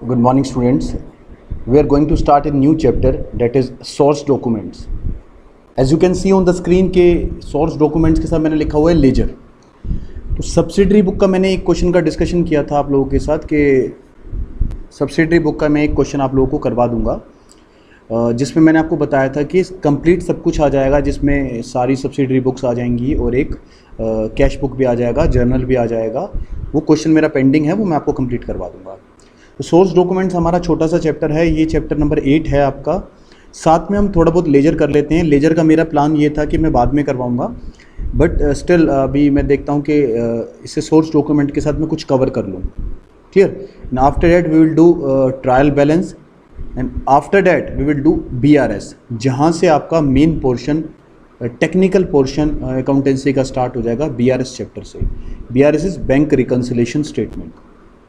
Good morning, students. We are going to start a new chapter, that is source documents. As you can see on the screen के source documents के साथ मैंने लिखा हुआ है laser. तो subsidiary book का मैंने एक क्वेश्चन का डिस्कशन किया था आप लोगों के साथ कि सब्सिडरी बुक का मैं एक क्वेश्चन आप लोगों को करवा दूंगा, जिसमें मैंने आपको बताया था कि कंप्लीट सब कुछ आ जाएगा, जिसमें सारी सब्सिडरी बुक्स आ जाएंगी और एक कैश बुक भी आ जाएगा, जर्नल भी आ जाएगा। वो क्वेश्चन मेरा पेंडिंग है, वो मैं आपको कंप्लीट करवा दूंगा। तो सोर्स डॉक्यूमेंट्स हमारा छोटा सा चैप्टर है, ये चैप्टर नंबर 8 है आपका। साथ में हम थोड़ा बहुत लेजर कर लेते हैं। लेजर का मेरा प्लान ये था कि मैं बाद में करवाऊंगा, बट स्टिल अभी मैं देखता हूँ कि इसे सोर्स डॉक्यूमेंट के साथ मैं कुछ कवर कर लूँ। Clear? And after that we will do trial balance and after that we will do BRS, जहाँ से आपका main portion technical portion accountancy का स्टार्ट हो जाएगा BRS चैप्टर से। BRS is bank reconciliation statement.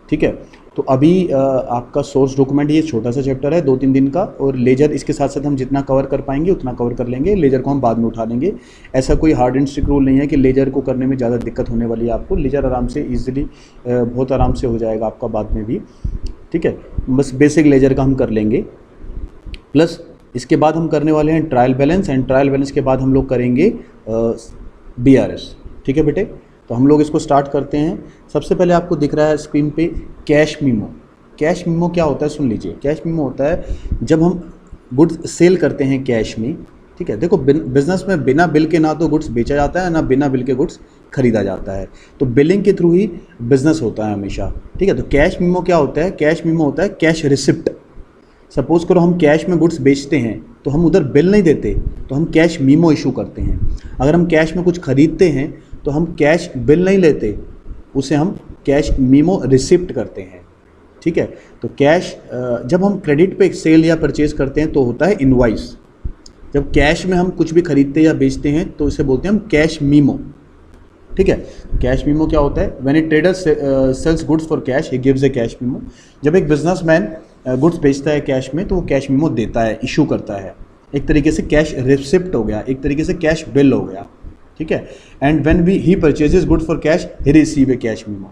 ठीक है, तो अभी आपका सोर्स डॉक्यूमेंट ये छोटा सा चैप्टर है 2-3 दिन का, और लेजर इसके साथ साथ हम जितना कवर कर पाएंगे उतना कवर कर लेंगे। लेजर को हम बाद में उठा लेंगे। ऐसा कोई हार्ड एंड स्ट्रिक्ट रूल नहीं है कि लेजर को करने में ज़्यादा दिक्कत होने वाली है आपको। लेजर आराम से ईजिली बहुत आराम से हो जाएगा आपका बाद में भी। ठीक है, बस बेसिक लेजर का हम कर लेंगे। प्लस इसके बाद हम करने वाले हैं trial balance, and trial balance के बाद हम लोग करेंगे BRS। ठीक है बेटे, तो हम लोग इसको स्टार्ट करते हैं। सबसे पहले आपको दिख रहा है स्क्रीन पे कैश मीमो। कैश मीमो क्या होता है सुन लीजिए। कैश मीमो होता है जब हम गुड्स सेल करते हैं कैश में। ठीक है, देखो बिजनेस में बिना बिल के ना तो गुड्स बेचा जाता है, ना बिना बिल के गुड्स खरीदा जाता है। तो बिलिंग के थ्रू ही बिजनेस होता है हमेशा। ठीक है, तो कैश मीमो क्या होता है? कैश मीमो होता है कैश रिसिप्ट। सपोज करो हम कैश में गुड्स बेचते हैं तो हम उधर बिल नहीं देते, तो हम कैश मीमो इशू करते हैं। अगर हम कैश में कुछ खरीदते हैं तो हम कैश बिल नहीं लेते, उसे हम कैश मीमो रिसिप्ट करते हैं। ठीक है, तो कैश जब हम क्रेडिट पे सेल या परचेज करते हैं तो होता है इनवॉइस। जब कैश में हम कुछ भी खरीदते या बेचते हैं तो इसे बोलते हैं हम कैश मीमो। ठीक है, कैश मीमो क्या होता है? When a trader sells goods for cash he gives a cash memo. जब एक बिजनेसमैन गुड्स बेचता है कैश में तो वो कैश मीमो देता है, इशू करता है। एक तरीके से कैश रिसिप्ट हो गया, एक तरीके से कैश बिल हो गया। ठीक है, and when he purchases good for cash he receive A cash memo.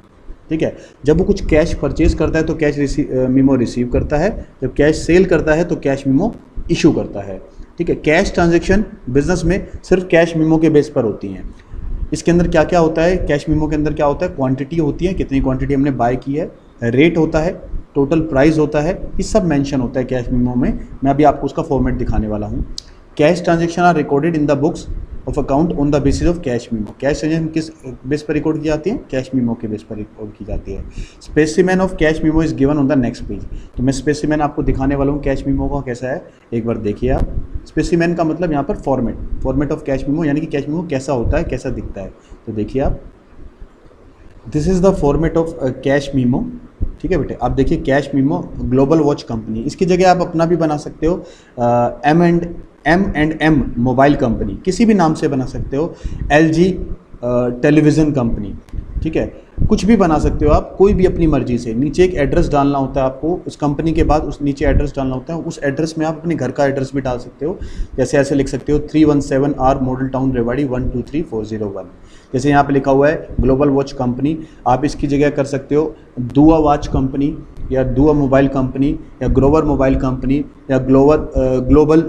ठीक है, जब वो कुछ कैश परचेज करता है तो कैश मीमो रिसीव करता है, जब कैश सेल करता है तो कैश मीमो इशू करता है। ठीक है, कैश ट्रांजैक्शन बिजनेस में सिर्फ कैश मीमो के बेस पर होती हैं। इसके अंदर क्या क्या होता है? कैश मीमो के अंदर क्या होता है? क्वांटिटी होती है, कितनी क्वांटिटी हमने बाय की है, रेट होता है, टोटल प्राइस होता है, ये सब मेंशन होता है कैश मीमो में। मैं अभी आपको उसका फॉर्मेट दिखाने वाला हूँ। Cash transaction are recorded in the books of account on the basis of cash memo. Cash transaction किस बेस पर रिकॉर्ड की जाती है? कैश मीमो के बेस पर रिकॉर्ड की जाती है। Specimen of cash memo is given on the next page. तो मैं स्पेसिमेन आपको दिखाने वाला हूँ कैश मीमो का कैसा है, एक बार देखिए आप। स्पेसिमेन का मतलब यहाँ पर फॉर्मेट ऑफ कैश मीमो, यानी कि कैश मीमो कैसा होता है, कैसा दिखता है। तो देखिए आप, this is the format of cash memo. ठीक है बेटे, आप देखिए cash memo global watch company. इसकी जगह आप अपना भी बना सकते हो, M&M मोबाइल कंपनी, किसी भी नाम से बना सकते हो। LG television company. ठीक है, कुछ भी बना सकते हो आप, कोई भी अपनी मर्जी से। नीचे एक एड्रेस डालना होता है आपको उस कंपनी के बाद, उस नीचे एड्रेस डालना होता है। उस एड्रेस में आप अपने घर का एड्रेस भी डाल सकते हो। जैसे ऐसे लिख सकते हो 317R मॉडल टाउन रेवाड़ी 123401। जैसे यहाँ पे लिखा हुआ है ग्लोबल वॉच कंपनी, आप इसकी जगह कर सकते हो दुआ वॉच कंपनी, या दुआ मोबाइल कंपनी, या ग्रोवर मोबाइल कंपनी, या ग्लोबल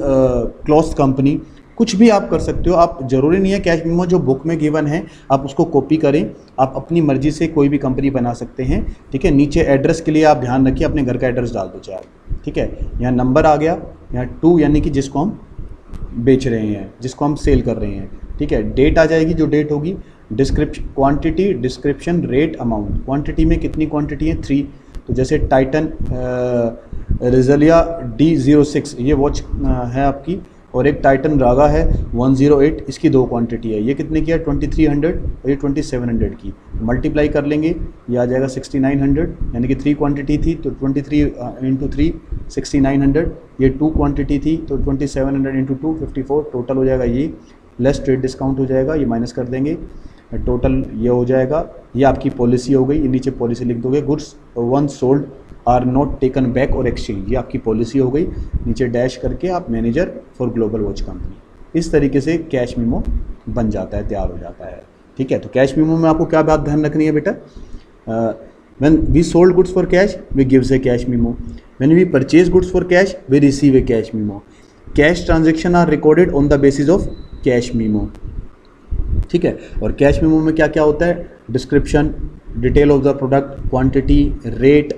क्लॉथ कंपनी। कुछ भी आप कर सकते हो। आप ज़रूरी नहीं है कैश मीमो जो बुक में गिवन है आप उसको कॉपी करें, आप अपनी मर्जी से कोई भी कंपनी बना सकते हैं। ठीक है, नीचे एड्रेस के लिए आप ध्यान रखिए, अपने घर का एड्रेस डाल दो चाहे। ठीक है, यहाँ नंबर आ गया, यहाँ 2 यानी कि जिसको हम बेच रहे हैं, जिसको हम सेल कर रहे हैं। ठीक है, डेट आ जाएगी, जो डेट होगी। Description, quantity, description, rate, amount. Quantity में कितनी क्वांटिटी है? 3। तो जैसे टाइटन रिजलिया D06 ये वॉच है आपकी, और एक टाइटन रागा है 108, इसकी 2 क्वांटिटी है। ये कितने की है? 2300 और ये 2700 की। मल्टीप्लाई कर लेंगे, ये आ जाएगा 6900, यानी कि 3 क्वांटिटी थी तो 23 × 3 6900। ये 2 क्वांटिटी थी तो 2700 × 2 54, टोटल हो जाएगा ये। लेस ट्रेड डिस्काउंट हो जाएगा, ये माइनस कर देंगे, टोटल ये हो जाएगा। ये आपकी पॉलिसी हो गई, ये नीचे पॉलिसी लिख दोगे। Goods once sold are not taken back और एक्सचेंज, ये आपकी पॉलिसी हो गई। नीचे डैश करके आप manager for global watch company. इस तरीके से कैश मीमो बन जाता है, तैयार हो जाता है। ठीक है, तो कैश मीमो में आपको क्या बात ध्यान रखनी है बेटा? When we sold goods for cash, we gives a cash memo. When we purchase goods for cash, we receive a cash memo. Cash transaction are recorded on the basis of cash memo. ठीक है, और cash memo में क्या क्या होता है? Description, detail of the product, quantity, rate,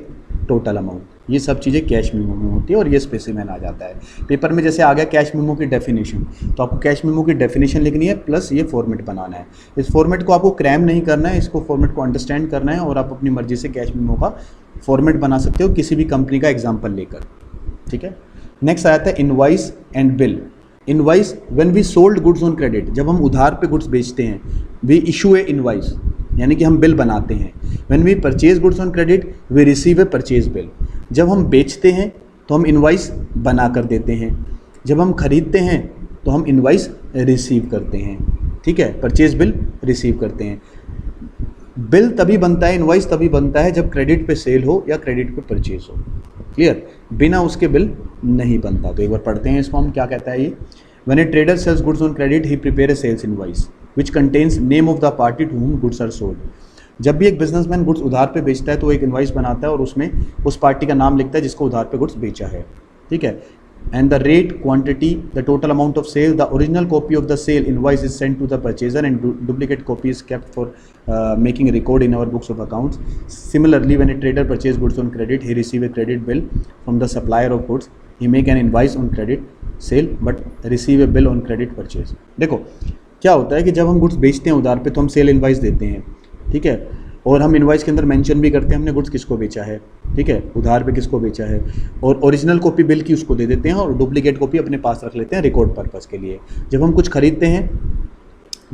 total amount, ये सब चीज़ें कैश मेमो में होती है और ये स्पेसिमेन आ जाता है। पेपर में जैसे आ गया कैश मेमो की डेफिनेशन, तो आपको कैश मेमो की डेफिनेशन लिखनी है प्लस ये फॉर्मेट बनाना है। इस फॉर्मेट को आपको क्रैम नहीं करना है, इसको फॉर्मेट को अंडरस्टैंड करना है और आप अपनी मर्जी से कैश मेमो का फॉर्मेट बना सकते हो किसी भी कंपनी का एग्जाम्पल लेकर। ठीक है, नेक्स्ट आ जाता है invoice and bill. Invoice, when we sold goods on credit, जब हम उधार पे गुड्स बेचते हैं, वी इशू ए इनवॉइस, यानी कि हम बिल बनाते हैं। When we purchase goods on credit, we receive a purchase bill. जब हम बेचते हैं तो हम इनवॉइस बना कर देते हैं, जब हम खरीदते हैं तो हम इनवॉइस रिसीव करते हैं। ठीक है, परचेज बिल रिसीव करते हैं। बिल तभी बनता है, इनवॉइस तभी बनता है जब क्रेडिट पे सेल हो या क्रेडिट पे परचेज हो। क्लियर, बिना उसके बिल नहीं बनता। तो एक बार पढ़ते हैं इसको हम, क्या कहता है ये। When a trader sells goods on credit, he prepare a sales invoice which contains name of the party to whom goods are sold. जब भी एक बिजनेसमैन गुड्स उधार पे बेचता है तो वो एक इनवॉइस बनाता है और उसमें उस पार्टी का नाम लिखता है जिसको उधार पे गुड्स बेचा है। ठीक है, and the rate, quantity, the total amount of sale, the original copy of the sale invoice is sent to the purchaser and duplicate copy is kept for making a record in our books of accounts. Similarly, when a trader purchases goods on credit, he receive a credit bill from the supplier of goods. He make an invoice on credit sale but receive a bill on credit purchase. देखो क्या होता है कि जब हम goods बेचते हैं उधार पे तो हम सेल इनवाइस देते हैं। ठीक है, और हम इनवाइस के अंदर मेंशन भी करते हैं हमने गुड्स किसको बेचा है। ठीक है, उधार पे किसको बेचा है, और ओरिजिनल कॉपी बिल की उसको दे देते हैं और डुप्लीकेट कॉपी अपने पास रख लेते हैं रिकॉर्ड पर्पस के लिए। जब हम कुछ खरीदते हैं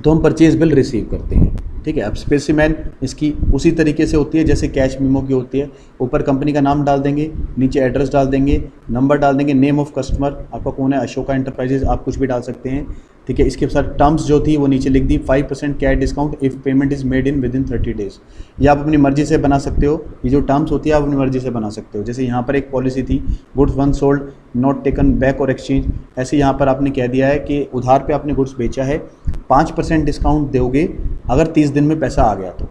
तो हम परचेज बिल रिसीव करते हैं। ठीक है, अब स्पेसिमेन इसकी उसी तरीके से होती है जैसे कैश मेमो की होती है। ऊपर कंपनी का नाम डाल देंगे, नीचे एड्रेस डाल देंगे, नंबर डाल देंगे, नेम ऑफ कस्टमर आपका कौन है, अशोका एंटरप्राइजेज, आप कुछ भी डाल सकते हैं। ठीक है, इसके साथ टर्म्स जो थी वो नीचे लिख दी, 5% cash discount if payment is made in within 30 days. ये आप अपनी मर्जी से बना सकते हो, ये जो टर्म्स होती है आप अपनी मर्जी से बना सकते हो। जैसे यहाँ पर एक पॉलिसी थी, goods one sold not taken back और एक्सचेंज, ऐसे यहाँ पर आपने कह दिया है कि उधार पे आपने गुड्स बेचा है, 5% डिस्काउंट दोगे अगर 30 दिन में पैसा आ गया तो।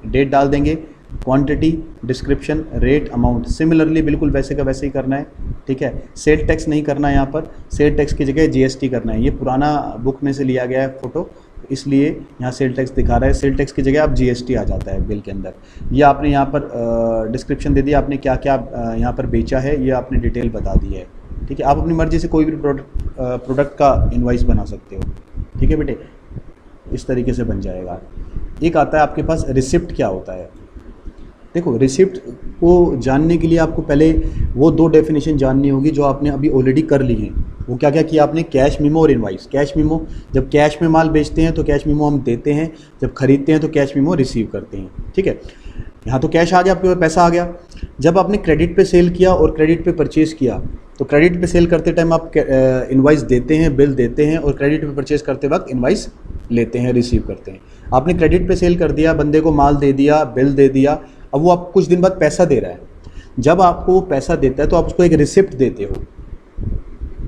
डेट डाल देंगे, quantity, description, rate, amount, similarly बिल्कुल वैसे का वैसे ही करना है। ठीक है, सेल टैक्स नहीं करना है, यहाँ पर सेल टैक्स की जगह जीएसटी करना है। ये पुराना बुक में से लिया गया है फोटो, इसलिए यहाँ सेल टैक्स दिखा रहा है, सेल टैक्स की जगह आप जीएसटी आ जाता है बिल के अंदर। ये आपने यहाँ पर डिस्क्रिप्शन दे दिया, आपने क्या क्या यहाँ पर बेचा है ये आपने डिटेल बता दी है। ठीक है, आप अपनी मर्जी से कोई भी प्रोडक्ट का इनवॉइस बना सकते हो। ठीक है बेटे, इस तरीके से बन जाएगा। एक आता है आपके पास रिसिप्ट। क्या होता है, देखो रिसिप्ट को जानने के लिए आपको पहले वो 2 डेफिनेशन जाननी होगी जो आपने अभी ऑलरेडी कर ली हैं। वो क्या क्या किया आपने, कैश मेमो और इनवॉइस। कैश मेमो, जब कैश में माल बेचते हैं तो कैश मेमो हम देते हैं, जब खरीदते हैं तो कैश मेमो रिसीव करते हैं। ठीक है, यहाँ तो कैश आ गया, आपके पास पैसा आ गया। जब आपने क्रेडिट पे सेल किया और क्रेडिट पे परचेज़ किया, तो क्रेडिट पे सेल करते टाइम आप इनवॉइस देते हैं, बिल देते हैं, और क्रेडिट पे परचेज़ करते वक्त इनवॉइस लेते हैं, रिसीव करते हैं। आपने क्रेडिट पे सेल कर दिया, बंदे को माल दे दिया, बिल दे दिया, अब वो आपको कुछ दिन बाद पैसा दे रहा है। जब आपको वो पैसा देता है तो आप उसको एक रिसिप्ट देते हो,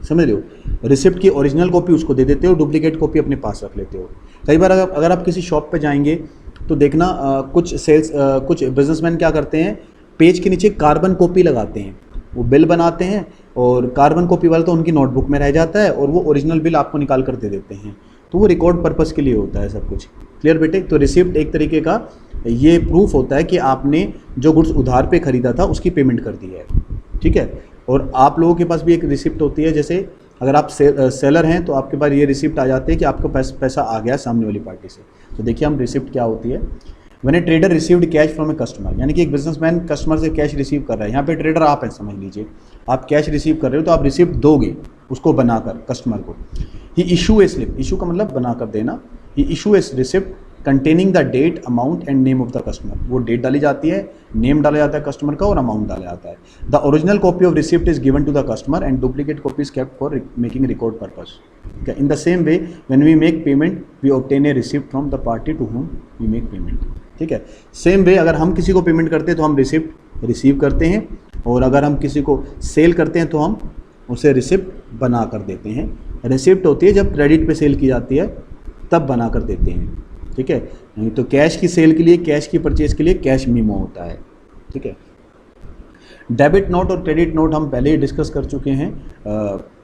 समझ रहे हो। रिसिप्ट की ओरिजिनल कॉपी उसको दे देते हो, डुप्लीकेट कॉपी अपने पास रख लेते हो। कई बार अगर आप किसी शॉप पे जाएंगे तो देखना कुछ बिजनेसमैन क्या करते हैं, पेज के नीचे कार्बन कॉपी लगाते हैं। वो बिल बनाते हैं और कार्बन कॉपी वाला तो उनकी नोटबुक में रह जाता है और वो ओरिजिनल बिल आपको निकाल कर दे देते हैं। तो वो रिकॉर्ड पर्पस के लिए होता है सब कुछ। क्लियर बेटे, तो रिसिप्ट एक तरीके का ये प्रूफ होता है कि आपने जो गुड्स उधार पे खरीदा था उसकी पेमेंट कर दी है। ठीक है, और आप लोगों के पास भी एक रिसिप्ट होती है, जैसे अगर आप सेलर हैं तो आपके पास ये रिसिप्ट आ जाती है कि आपका पैसा आ गया सामने वाली पार्टी से। तो देखिए हम रिसिप्ट क्या होती है। When a trader received cash from a customer, यानी कि एक बिजनेसमैन कस्टमर से कैश रिसीव कर रहा है। यहाँ पे ट्रेडर आप हैं, समझ लीजिए आप कैश रिसीव कर रहे हो तो आप रिसिप्ट दोगे उसको बनाकर कस्टमर को। He issue a slip, issue का मतलब बनाकर देना। He issue a receipt containing the date, amount and name of the customer. वो डेट डाली जाती है, नेम डाला जाता है कस्टमर का और अमाउंट डाला जाता है। The original copy of receipt is given to the customer and duplicate copy is kept for making record purpose. In the same way when we make payment we obtain a receipt from the party to whom we make payment. ठीक है, same way अगर हम किसी को payment करते हैं तो हम रिसिप्ट रिसीव करते हैं, और अगर हम किसी को सेल करते हैं तो हम उसे रिसिप्ट बना कर देते हैं। रिसिप्ट होती है जब क्रेडिट पे सेल की जाती है तब बना कर देते हैं। ठीक है, नहीं तो कैश की सेल के लिए, कैश की परचेज के लिए कैश मेमो होता है। ठीक है। डेबिट नोट और क्रेडिट नोट हम पहले ही डिस्कस कर चुके हैं,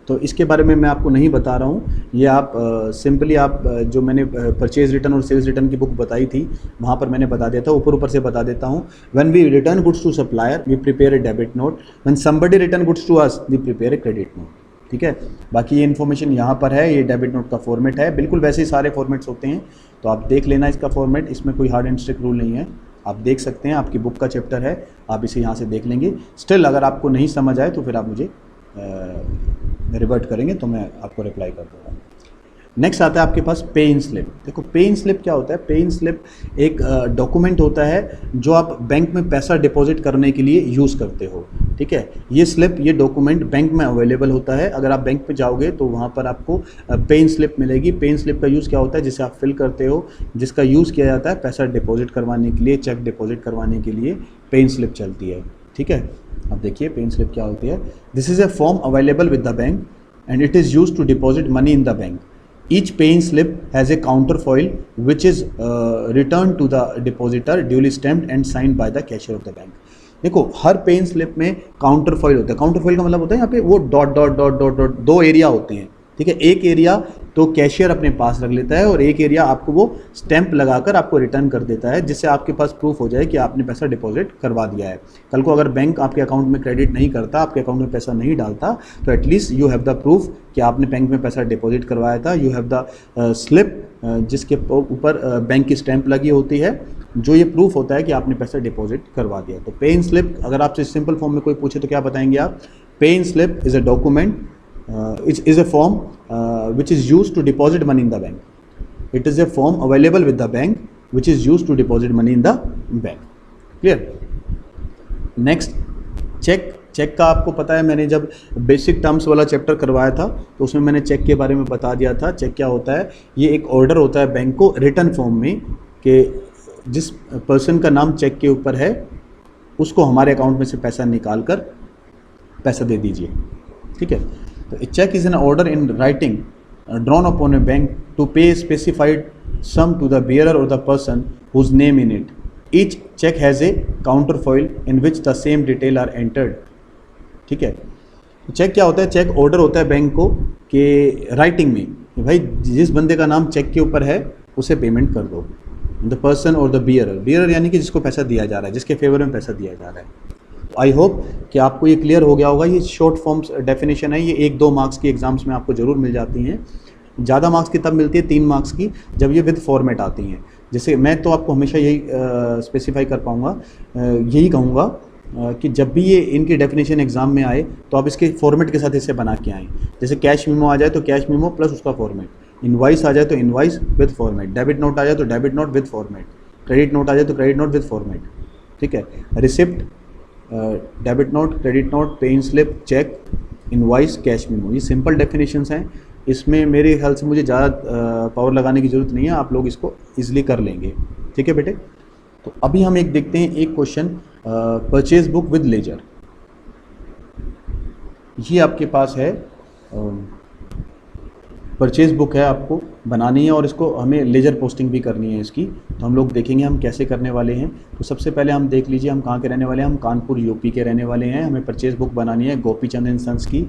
तो इसके बारे में मैं आपको नहीं बता रहा हूँ। ये आप सिंपली आप जो मैंने परचेज रिटर्न और सेल्स रिटर्न की बुक बताई थी वहाँ पर मैंने बता दिया था, ऊपर ऊपर से बता देता हूँ। When we return goods to supplier we prepare a debit note, when somebody return goods to us we prepare a credit note. ठीक है, बाकी ये इन्फॉर्मेशन यहाँ पर है, ये डेबिट नोट का फॉर्मेट है, बिल्कुल वैसे ही सारे फॉर्मेट्स होते हैं, तो आप देख लेना इसका फॉर्मेट, इसमें कोई हार्ड एंड स्ट्रिक्ट रूल नहीं है, आप देख सकते हैं, आपकी बुक का चैप्टर है, आप इसे यहाँ से देख लेंगे। स्टिल अगर आपको नहीं समझ आए तो फिर आप मुझे रिवर्ट करेंगे तो मैं आपको रिप्लाई कर दूँगा। नेक्स्ट आता है आपके पास पे इन स्लिप। देखो पे इन स्लिप क्या होता है? पे इन स्लिप एक डॉक्यूमेंट होता है जो आप बैंक में पैसा डिपॉजिट करने के लिए यूज़ करते हो। ठीक है, ये स्लिप, ये डॉक्यूमेंट बैंक में अवेलेबल होता है। अगर आप बैंक पे जाओगे तो वहाँ पर आपको पे इन स्लिप मिलेगी। पे इन स्लिप का यूज़ क्या होता है? जिसे आप फिल करते हो, जिसका यूज़ किया जाता है पैसा डिपॉजिट करवाने के लिए, चेक डिपॉजिट करवाने के लिए पे इन स्लिप चलती है। ठीक है, अब देखिए पे इन स्लिप क्या होती है। This is a form available with the bank and it is use to deposit money in the bank. Each pay-in slip has a counterfoil which is returned to the depositor duly stamped and signed by the cashier of the bank. देखो हर पे in slip में counter foil होता है। Counter foil का मतलब होता है यहाँ पे वो dot dot dot dot dot दो एरिया होते हैं। ठीक है, एक एरिया तो कैशियर अपने पास रख लेता है और एक एरिया आपको वो स्टैंप लगाकर आपको रिटर्न कर देता है, जिससे आपके पास प्रूफ हो जाए कि आपने पैसा डिपॉजिट करवा दिया है। कल को अगर बैंक आपके अकाउंट में क्रेडिट नहीं करता, आपके अकाउंट में पैसा नहीं डालता, तो at least you have the proof कि आपने बैंक में पैसा डिपॉजिट करवाया था। यू हैव द स्लिप जिसके ऊपर बैंक की स्टैंप लगी होती है, जो ये प्रूफ होता है कि आपने पैसा डिपॉजिट करवा दिया। तो पे इन स्लिप अगर आपसे सिंपल फॉर्म में कोई पूछे तो क्या बताएंगे आप? Pay in slip is a document, it is a form which is used to deposit money in the bank. It is a form available with the bank which is used to deposit money in the bank. Clear? Next, cheque. Cheque का आपको पता है, मैंने जब basic terms वाला chapter करवाया था तो उसमें मैंने चेक के बारे में बता दिया था। चेक क्या होता है? ये एक ऑर्डर होता है बैंक को रिटर्न फॉर्म में कि जिस पर्सन का नाम चेक के ऊपर है उसको हमारे अकाउंट में से पैसा निकाल कर पैसा दे दीजिए। ठीक है, तो a check is an order in writing drawn upon a bank to pay a specified sum to the bearer or the person whose name in it. Each check has a counterfoil in which the same detail are entered. ठीक है, check क्या होता है? Check order होता है bank को कि writing में कि भाई जिस बंदे का नाम चेक के ऊपर है उसे पेमेंट कर दो। द पर्सन और द बियरर, बियरर यानी कि जिसको पैसा दिया जा रहा है, जिसके फेवर में पैसा दिया जा रहा है। आई होप कि आपको ये क्लियर हो गया होगा। ये शॉर्ट फॉर्म्स डेफिनेशन है, ये 1-2 मार्क्स की एग्जाम्स में आपको ज़रूर मिल जाती हैं। ज़्यादा मार्क्स की तब मिलती है 3 मार्क्स की जब ये विद फॉर्मेट आती हैं। जैसे मैं तो आपको हमेशा यही स्पेसिफाई कर पाऊँगा, यही कहूँगा कि जब भी ये इनकी डेफिनेशन एग्जाम में आए तो आप इसके फॉर्मेट के साथ इसे बना के आएँ। जैसे कैश मीमो आ जाए तो कैश मीमो प्लस उसका फॉर्मेट, इनवाइस आ जाए तो invoice with format, debit note आ जाए तो debit note with format, credit note आ जाए तो क्रेडिट नोट विद फॉर्मेट। ठीक है, receipt, debit note, credit note, pay in slip, cheque, invoice, cash memo, ये सिंपल डेफिनेशंस हैं। इसमें मेरे ख्याल से मुझे ज़्यादा पावर लगाने की ज़रूरत नहीं है, आप लोग इसको ईजिली कर लेंगे। ठीक है बेटे, तो अभी हम एक देखते हैं एक question, purchase book with ledger. ये आपके पास है, परचेज बुक है, आपको बनानी है और इसको हमें लेजर पोस्टिंग भी करनी है इसकी। तो हम लोग देखेंगे हम कैसे करने वाले हैं। तो सबसे पहले हम देख लीजिए हम कहाँ के रहने वाले हैं। हम कानपुर यूपी के रहने वाले हैं। हमें परचेज बुक बनानी है गोपी चंद एंड सन्स की।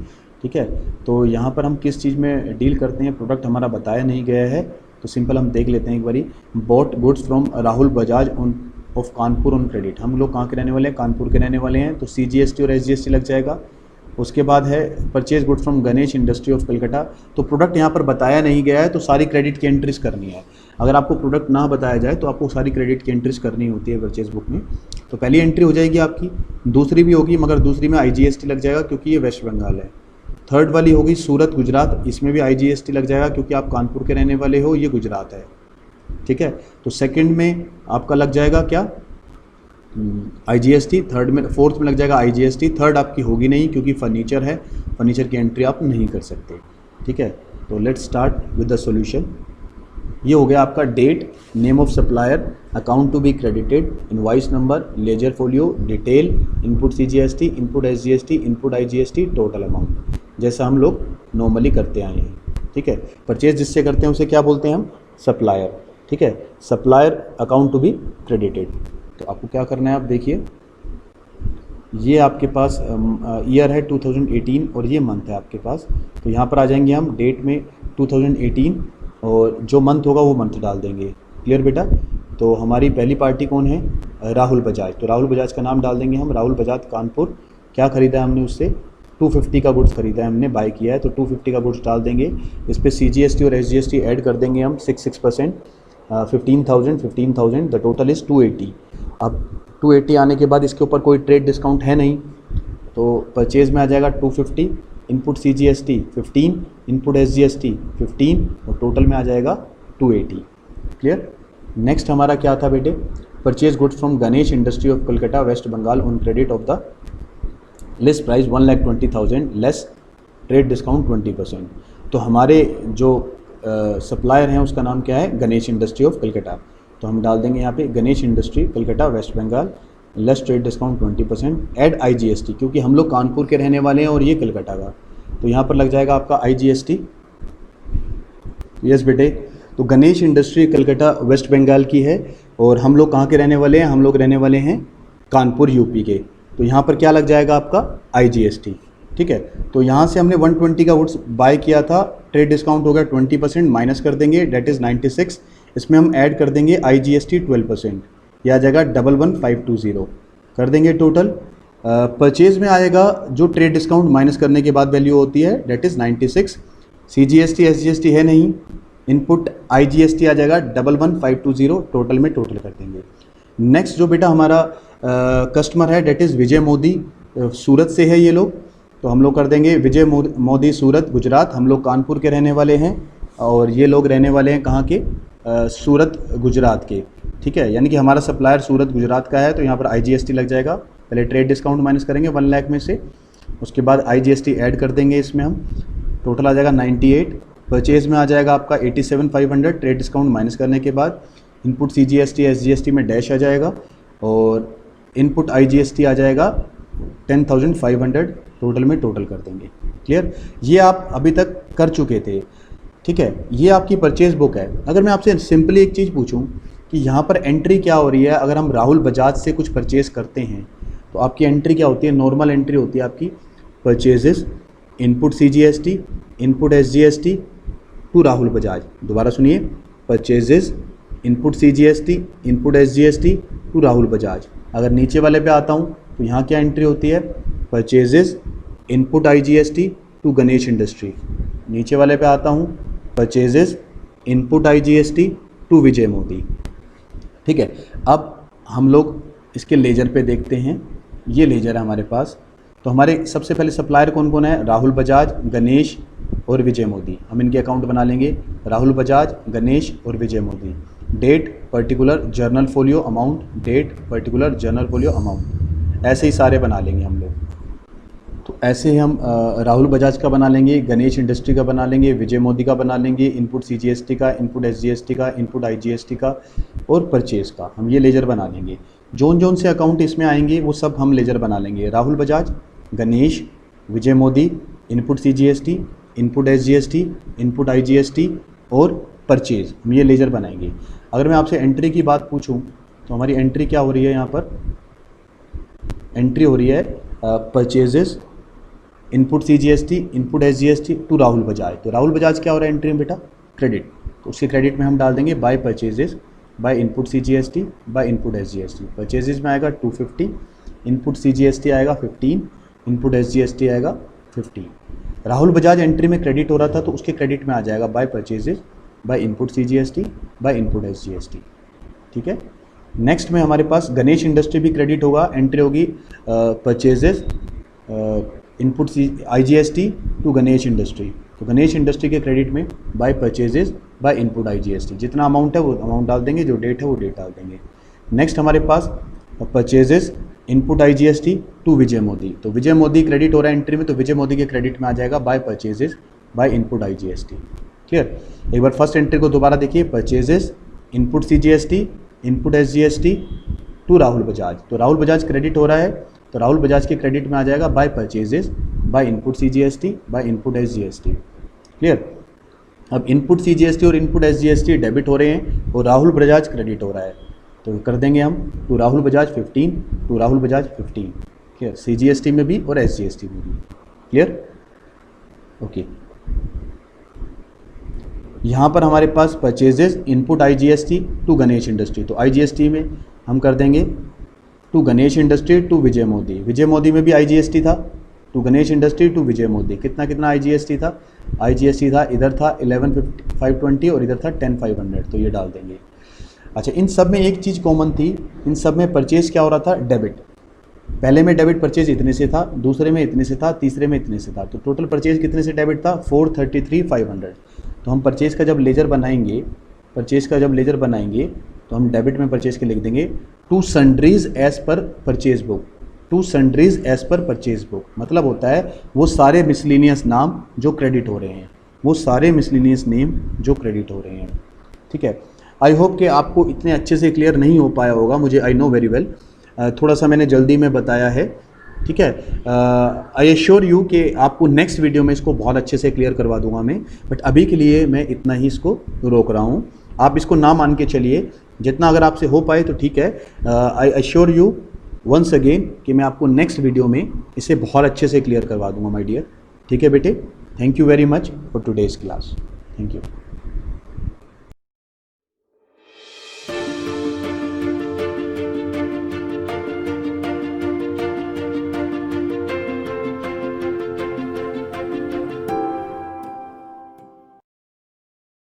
ठीक है, तो यहाँ पर हम किस चीज़ में डील करते हैं, प्रोडक्ट हमारा बताया नहीं गया है, तो सिंपल हम देख लेते हैं एक बारी। Bought goods from Rahul Bajaj on off Kanpur on credit. हम लोग कहाँ के रहने वाले हैं? कानपुर के रहने वाले हैं, तो CGST और SGST लग जाएगा। उसके बाद है purchase good from Ganesh industry of Calcutta. तो प्रोडक्ट यहाँ पर बताया नहीं गया है तो सारी क्रेडिट की एंट्रीज करनी है। अगर आपको प्रोडक्ट ना बताया जाए तो आपको सारी क्रेडिट की एंट्रीज करनी होती है परचेज बुक में। तो पहली एंट्री हो जाएगी आपकी, दूसरी भी होगी मगर दूसरी में IGST लग जाएगा क्योंकि ये वेस्ट बंगाल है। थर्ड वाली होगी सूरत गुजरात, इसमें भी IGST लग जाएगा क्योंकि आप कानपुर के रहने वाले हो, ये गुजरात है। ठीक है, तो सेकेंड में आपका लग जाएगा क्या? IGST। थर्ड में, फोर्थ में लग जाएगा IGST। थर्ड आपकी होगी नहीं क्योंकि फर्नीचर है, फर्नीचर की एंट्री आप नहीं कर सकते। ठीक है, तो let's start with the solution. ये हो गया आपका date, name of supplier, account to be credited, invoice number, ledger folio, detail, input CGST, input SGST, input IGST, total amount, जैसा हम लोग नॉर्मली करते आए हैं। ठीक है, परचेज जिससे करते हैं उसे क्या बोलते हैं हम? सप्लायर। ठीक है, supplier account to be credited. तो आपको क्या करना है, आप देखिए ये आपके पास ईयर है 2018 और ये मंथ है आपके पास। तो यहाँ पर आ जाएंगे हम डेट में 2018 और जो मंथ होगा वो मंथ डाल देंगे। क्लियर बेटा? तो हमारी पहली पार्टी कौन है? राहुल बजाज। तो राहुल बजाज का नाम डाल देंगे हम, राहुल बजाज कानपुर। क्या ख़रीदा हमने उससे? 250 का गुड्स खरीदा है, हमने बाय किया है, तो 250 का गुड्स डाल देंगे। इस पर CGST और SGST ऐड कर देंगे हम 6%, 15,000 द टोटल इज़ 280। अब 280 आने के बाद इसके ऊपर कोई ट्रेड डिस्काउंट है नहीं, तो परचेज़ में आ जाएगा 250, इनपुट CGST 15, इनपुट SGST 15 और टोटल में आ जाएगा 280। क्लियर? नेक्स्ट हमारा क्या था बेटे? Purchase goods from Ganesh industry of Kolkata West Bengal on credit of the list price 1,20,000 less trade discount 20%। तो हमारे जो सप्लायर हैं उसका नाम क्या है? Ganesh industry of Calcutta. तो हम डाल देंगे यहाँ पे Ganesh industry Calcutta West Bengal less trade discount 20%, add IGST, क्योंकि हम लोग कानपुर के रहने वाले हैं और ये कलकत्ता का, तो यहाँ पर लग जाएगा आपका IGST। यस बेटे, तो गणेश इंडस्ट्री कलकत्ता वेस्ट बंगाल की है और हम लोग कहाँ के रहने वाले हैं? हम लोग रहने वाले हैं कानपुर यूपी के। तो यहाँ पर क्या लग जाएगा आपका? IGST। ठीक है, तो यहाँ से हमने 120 का वुड्स बाय किया था, ट्रेड डिस्काउंट हो गया 20%, माइनस कर देंगे, डेट इज़ 96। इसमें हम ऐड कर देंगे IGST 12%, यह आ जाएगा 11,520 कर देंगे टोटल। परचेज में आएगा जो ट्रेड डिस्काउंट माइनस करने के बाद वैल्यू होती है, डेट इज़ 96। CGST SGST है नहीं, इनपुट IGST आ जाएगा 11,520, टोटल में टोटल कर देंगे। नेक्स्ट जो बेटा हमारा कस्टमर है, डेट इज़ विजय मोदी, सूरत से है ये लोग, तो हम लोग कर देंगे विजय मोदी सूरत गुजरात। हम लोग कानपुर के रहने वाले हैं और ये लोग रहने वाले हैं कहाँ के? सूरत गुजरात के। ठीक है, यानी कि हमारा सप्लायर सूरत गुजरात का है, तो यहाँ पर IGST लग जाएगा। पहले ट्रेड डिस्काउंट माइनस करेंगे 1 लाख में से, उसके बाद IGST ऐड कर देंगे इसमें हम, टोटल आ जाएगा 98। परचेज में आ जाएगा आपका 87,500, ट्रेड डिस्काउंट माइनस करने के बाद इनपुट CGST SGST में डैश आ जाएगा और इनपुट IGST आ जाएगा 10,500, टोटल में टोटल कर देंगे। क्लियर? ये आप अभी तक कर चुके थे। ठीक है, ये आपकी परचेज बुक है। अगर मैं आपसे सिंपली एक चीज़ पूछूं कि यहाँ पर एंट्री क्या हो रही है, अगर हम राहुल बजाज से कुछ परचेज़ करते हैं तो आपकी एंट्री क्या होती है? नॉर्मल एंट्री होती है आपकी, purchases, input CGST, input SGST to Rahul Bajaj. दोबारा सुनिए, purchases, input CGST, input SGST to Rahul Bajaj. अगर नीचे वाले पे आता हूँ तो यहाँ क्या एंट्री होती है? Purchases, input IGST to Ganesh industry. नीचे वाले पे आता हूँ, purchases, input IGST to Vijay Modi. ठीक है, अब हम लोग इसके लेजर पे देखते हैं। ये लेजर है हमारे पास। तो हमारे सबसे पहले सप्लायर कौन कौन है? राहुल बजाज, गणेश और विजय मोदी। हम इनके अकाउंट बना लेंगे, राहुल बजाज, गणेश और Vijay Modi. Date particular journal folio amount, date particular journal folio amount, ऐसे ही सारे बना लेंगे हम लोग। तो ऐसे हम राहुल बजाज का बना लेंगे, गणेश इंडस्ट्री का बना लेंगे, विजय मोदी का बना लेंगे, इनपुट CGST का, इनपुट SGST का, इनपुट IGST का और परचेज का, हम ये लेजर बना लेंगे। जोन से अकाउंट इसमें आएंगे वो सब हम लेजर बना लेंगे। Rahul Bajaj, Ganesh, Vijay Modi, input CGST, input SGST, input IGST और परचेज, हम ये लेजर बनाएंगे। अगर मैं आपसे एंट्री की बात पूछूं तो हमारी एंट्री क्या हो रही है? यहाँ पर एंट्री हो रही है purchases, input CGST, input SGST to Rahul Bajaj. तो राहुल बजाज क्या हो रहा है एंट्री में बेटा? क्रेडिट। तो उसके क्रेडिट में हम डाल देंगे bye purchases, by input CGST, by input SGST। Purchases में आएगा 250, इनपुट CGST आएगा 15, इनपुट SGST आएगा 15। राहुल बजाज एंट्री में क्रेडिट हो रहा था तो उसके क्रेडिट में आ जाएगा by purchases, by input CGST, by input SGST। ठीक है, नेक्स्ट में हमारे पास गणेश इंडस्ट्री भी क्रेडिट होगा, एंट्री होगी purchases, input IGST to Ganesh industry. तो गणेश इंडस्ट्री के क्रेडिट में by purchases, by input IGST, जितना अमाउंट है वो अमाउंट डाल देंगे, जो डेट है वो डेट डाल देंगे। नेक्स्ट हमारे पास purchases, input IGST to Vijay Modi. तो विजय मोदी क्रेडिट हो रहा है एंट्री में, तो विजय मोदी के क्रेडिट में आ जाएगा by purchases, by input IGST। Clear? एक बार फर्स्ट एंट्री को दोबारा देखिए, purchases, input CGST, input SGST to Rahul Bajaj. तो राहुल बजाज क्रेडिट हो रहा है, तो राहुल बजाज के क्रेडिट में आ जाएगा by purchases, by input CGST, by input SGST। Clear? अब इनपुट CGST और इनपुट SGST डेबिट हो रहे हैं और राहुल बजाज क्रेडिट हो रहा है, तो कर देंगे हम to Rahul Bajaj 15, to Rahul Bajaj 15। Clear, CGST में भी और SGST में भी, क्लियर, ओके। यहाँ पर हमारे पास purchases input IGST to Ganesh industry, तो IGST में हम कर देंगे to Ganesh industry to Vijay Modi, Vijay Modi में भी IGST था, to Ganesh industry to Vijay Modi, कितना कितना IGST था, IGST था इधर था 11,520 और इधर था 10,500, तो ये डाल देंगे। अच्छा, इन सब में एक चीज़ कॉमन थी, इन सब में परचेज क्या हो रहा था, डेबिट। पहले में डेबिट परचेज इतने से था, दूसरे में इतने से था, तीसरे में इतने से था, तो टोटल परचेज कितने से डेबिट था, 433,500। तो हम परचेज का जब लेजर बनाएंगे, तो हम डेबिट में परचेज के लिख देंगे to sundries as per purchase book, to sundries as per purchase book, मतलब होता है वो सारे मिसलिनियस नाम जो क्रेडिट हो रहे हैं, वो सारे मिसलिनियस नेम जो क्रेडिट हो रहे हैं, ठीक है। आई होप कि आपको इतने अच्छे से क्लियर नहीं हो पाया होगा, मुझे आई नो वेरी वेल, थोड़ा सा मैंने जल्दी में बताया है, ठीक है। आई एश्योर यू कि आपको नेक्स्ट वीडियो में इसको बहुत अच्छे से क्लियर करवा दूंगा मैं, बट अभी के लिए मैं इतना ही इसको रोक रहा हूँ। आप इसको ना मान के चलिए, जितना अगर आपसे हो पाए तो ठीक है। I assure you once again कि मैं आपको नेक्स्ट वीडियो में इसे बहुत अच्छे से क्लियर करवा दूंगा माय डियर, ठीक है बेटे। Thank you very much for today's class, thank you.